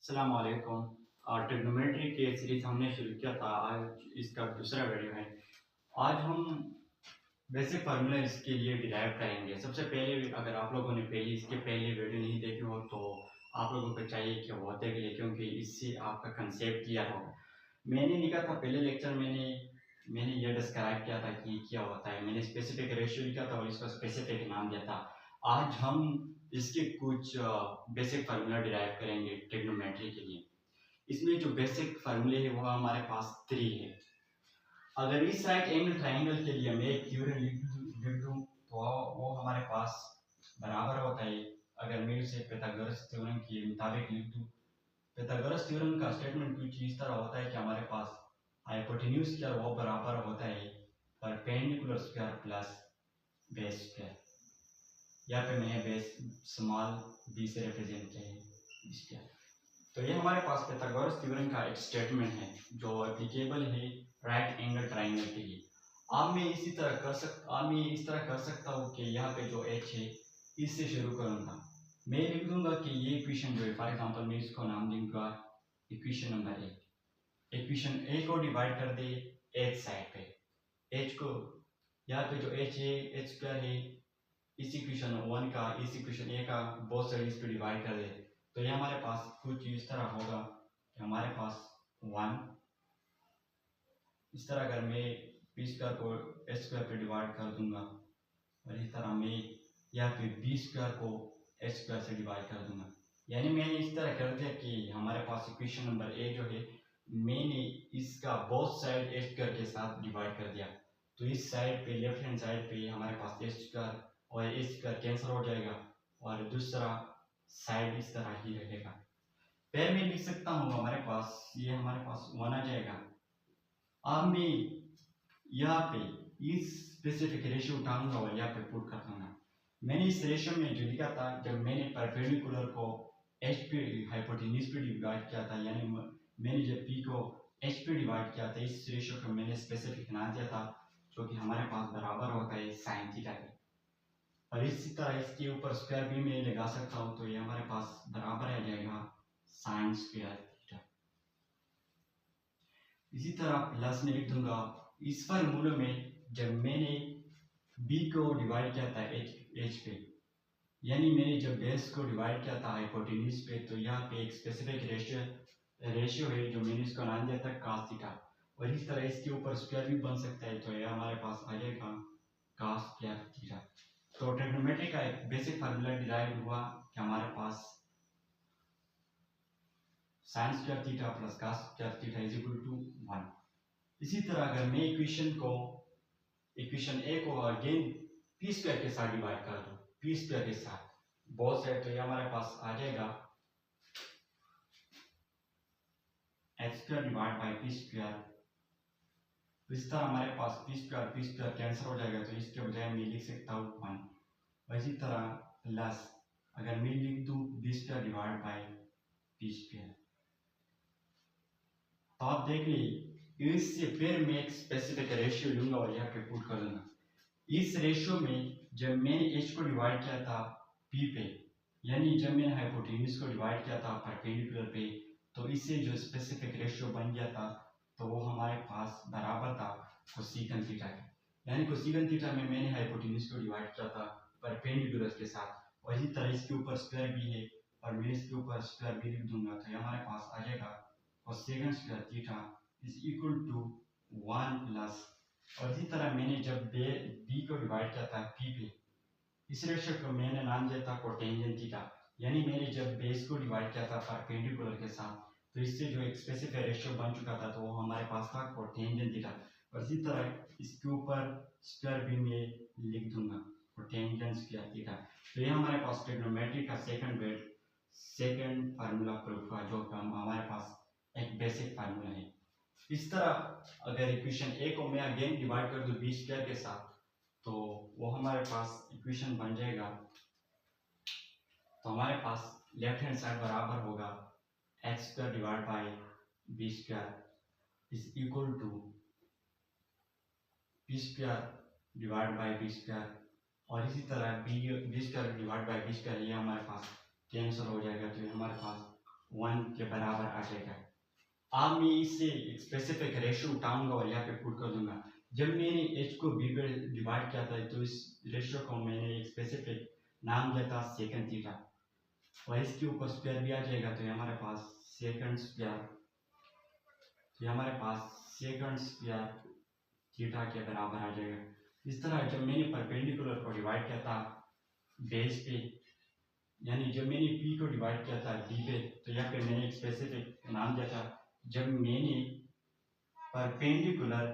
अस्सलाम वालेकुम। ट्रिग्नोमेट्री के सीरीज हमने शुरू किया था, आज इसका दूसरा वीडियो है। आज हम बेसिक फार्मूला इसके लिए डिराइव करेंगे। सबसे पहले अगर आप लोगों ने इसके पहले वीडियो नहीं देखे हो तो आप लोगों को चाहिए कि वो देख ले, क्योंकि इससे आपका कंसेप्ट क्लियर होगा। मैंने लिखा था पहले लेक्चर मैंने ये डिस्क्राइब किया था कि क्या होता है। मैंने स्पेसिफिक रेशियो लिखा था और इसका स्पेसिफिक नाम दिया था। आज हम इसके कुछ बेसिक फार्मूला डिराइव करेंगे ट्रिग्नोमेट्री के लिए। इसमें जो बेसिक फार्मूले है वो हमारे पास 3 है। अगर इस राइट एंगल ट्राइंगल के लिए मैं एक थ्योरम लिख दूं तो वो हमारे पास बराबर होता है। अगर मैं उसे pythagoras थ्योरम के मुताबिक लिख दूं, pythagoras थ्योरम का स्टेटमेंट कुछ इस तरह होता है कि हमारे पास हाइपोटेन्यूज स्क्वायर वो बराबर होता है perpendicular square plus base square. यहाँ पे मैंने बेस स्मॉल b से रिप्रेजेंट किया है स्क्वायर। तो ये हमारे पास pythagoras थ्योरम का एक स्टेटमेंट है जो एप्लीकेबल है राइट एंगल ट्राइंगल के लिए। अब मैं इस तरह कर सकता हूँ कि यहाँ पे जो h है इससे शुरू करूँगा। मैं लिख दूंगा कि ये इक्वेशन जो है, फॉर एग्जांपल मैं इसको नाम दूंगा इक्वेशन नंबर 1। इक्वेशन ए को डिवाइड कर दे h साइड पे, h को यहाँ पे जो h है h स्क्वायर है, इस इक्वेशन 1 का इस इक्वेशन ए का बोथ साइड्स पे डिवाइड कर दे तो ये हमारे पास कुछ इस तरह होगा कि हमारे पास 1 इस तरह। अगर मैं b स्क्वायर को h स्क्वायर पे डिवाइड कर दूंगा और इस तरह मैं यहाँ पे b स्क्वायर को h स्क्वायर से डिवाइड कर दूंगा, यानी मैंने इस तरह कर दिया कि हमारे पास इक्वेशन नंबर ए जो है मैंने इसका बोथ साइड h स्क्वायर के साथ डिवाइड कर दिया। तो इस साइड पे लेफ्ट हैंड साइड पे हमारे पास h स्क्वायर और h स्क्वायर कैंसिल हो जाएगा और दूसरा साइड इस तरह ही रहेगा। फिर मैं लिख सकता हूँ हमारे पास 1 आ जाएगा। अब मैं यहाँ पे इस स्पेसिफिक रेशियो उठाऊंगा और यहाँ पे पुट कर दूंगा। मैंने इस रेशियो में जो लिखा था, जब मैंने परपेंडिकुलर को h पे हाइपोटेन्यूज पे डिवाइड किया था, यानी मैंने जब p को h पे डिवाइड किया था, इस रेशियो को मैंने स्पेसिफिक नाम दिया था जो कि हमारे पास बराबर होता है साइन थीटा के। और इसी तरह इसके ऊपर स्क्वायर भी मैं लगा सकता हूँ तो ये हमारे पास बराबर आ जाएगा साइन स्क्वायर थीटा। इसी तरह प्लस में लिख दूंगा इस फार्मूले में जब मैंने b को डिवाइड किया था h पे, यानी मैंने जब बेस को डिवाइड किया था हाइपोटेन्यूज पे, तो यहाँ पे एक स्पेसिफिक रेशियो है जो मैंने इसको नाम दिया था cos थीटा। और इस तरह इसके ऊपर स्क्वायर भी बन सकता है तो ये हमारे पास आ जाएगा cos स्क्वायर थीटा। तो ट्रिग्नोमेट्री का एक बेसिक फार्मूला डिराइव हुआ कि हमारे पास sine square theta plus cos square theta is equal to 1। इसी तरह अगर मैं इक्वेशन ए को अगेन p स्क्वायर के साथ डिवाइड कर दूं, p स्क्वायर के साथ बोथ साइड, तो ये हमारे पास आ जाएगा h square divide bye p square. इस तरह हमारे पास p स्क्वायर कैंसिल हो जाएगा तो इसके बजाय मैं लिख सकता हूँ 1। इसी तरह प्लस अगर मैं लिख दूं b square divide bye p square, तो आप देख लीजिए इससे फिर मैं एक स्पेसिफिक रेशियो लूंगा और यहाँ पे पुट कर दूंगा। इस रेशियो में जब मैंने h को डिवाइड किया था p पे, यानी जब मैंने हाइपोटेन्यूज को डिवाइड किया था परपेंडिकुलर पे, तो इससे जो स्पेसिफिक रेशियो बन गया था तो वो हमारे पास बराबर था कोसेकन थीटा के। यानी कोसेकन थीटा में मैंने हाइपोटेन्यूज को डिवाइड किया था परपेंडिकुलर के साथ, और इसी तरह इसके ऊपर स्क्वायर भी है और मैं इसके ऊपर स्क्वायर भी लिख दूंगा तो ये हमारे पास आ जाएगा cosec square theta is equal to 1 plus. और इसी तरह मैंने जब b को डिवाइड किया था p पे, इस रेशियो को मैंने नाम दिया था कोटेंजेंट थीटा। यानी मैंने जब बेस को डिवाइड किया था परपेंडिकुलर के साथ तो इससे जो एक स्पेसिफिक रेशियो बन चुका था तो वो हमारे पास था कोटेंजेंट थीटा। और इसी तरह इसके ऊपर स्क्वायर भी मैं लिख दूंगा कोटेंजेंट स्क्वायर थीटा। तो ये हमारे पास ट्रिग्नोमेट्री का सेकंड फार्मूला प्रूफ हुआ जो हमारे पास एक बेसिक फार्मूला है। इस तरह अगर इक्वेशन ए को मैं अगेन डिवाइड कर दूं b स्क्वायर के साथ तो वो हमारे पास इक्वेशन बन जाएगा। तो हमारे पास लेफ्ट हैंड साइड बराबर होगा x square divide by b square is equal to p square divide by b square. और इसी तरह b square divide by b square ये हमारे पास कैंसिल हो जाएगा तो ये हमारे पास 1 के बराबर आ जाएगा। अब मैं इससे एक स्पेसिफिक रेशियो उठाऊंगा और यहाँ पे पुट कर दूंगा। जब मैंने h को b पे डिवाइड किया था तो इस रेशियो को मैंने एक स्पेसिफिक नाम दिया था सेकंड थीटा, और इसके ऊपर स्क्वायर भी आ जाएगा तो हमारे पास सेकंड स्क्वायर, तो हमारे पास सेकंड स्क्वायर थीटा के बराबर आ जाएगा। इस तरह जब मैंने परपेंडिकुलर को डिवाइड किया था बेस पे, यानी जब मैंने p को डिवाइड किया था d पे, तो यहाँ पे मैंने एक स्पेसिफिक नाम दिया था। जब मैंने परपेंडिकुलर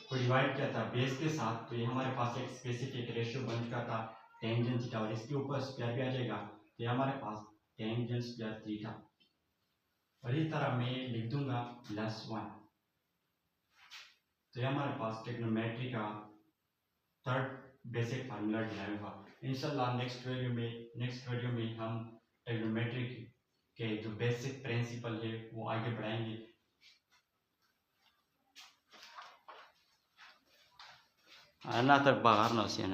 को डिवाइड किया था बेस के साथ, तो ये हमारे पास एक स्पेसिफिक रेशियो बन चुका था टेंजेंट थीटा, और इसके ऊपर स्क्वायर भी आ जाएगा तो ये हमारे पास टेंजेंट स्क्वायर थीटा, और इस तरह मैं लिख दूंगा +1। तो ये हमारे पास ट्रिग्नोमेट्री का थर्ड बेसिक फार्मूला डिराइव हुआ। इंशाल्लाह नेक्स्ट वीडियो में हम ट्रिग्नोमेट्री के जो बेसिक प्रिंसिपल है वो आगे बढ़ाएंगे। Anak terbakar no sih,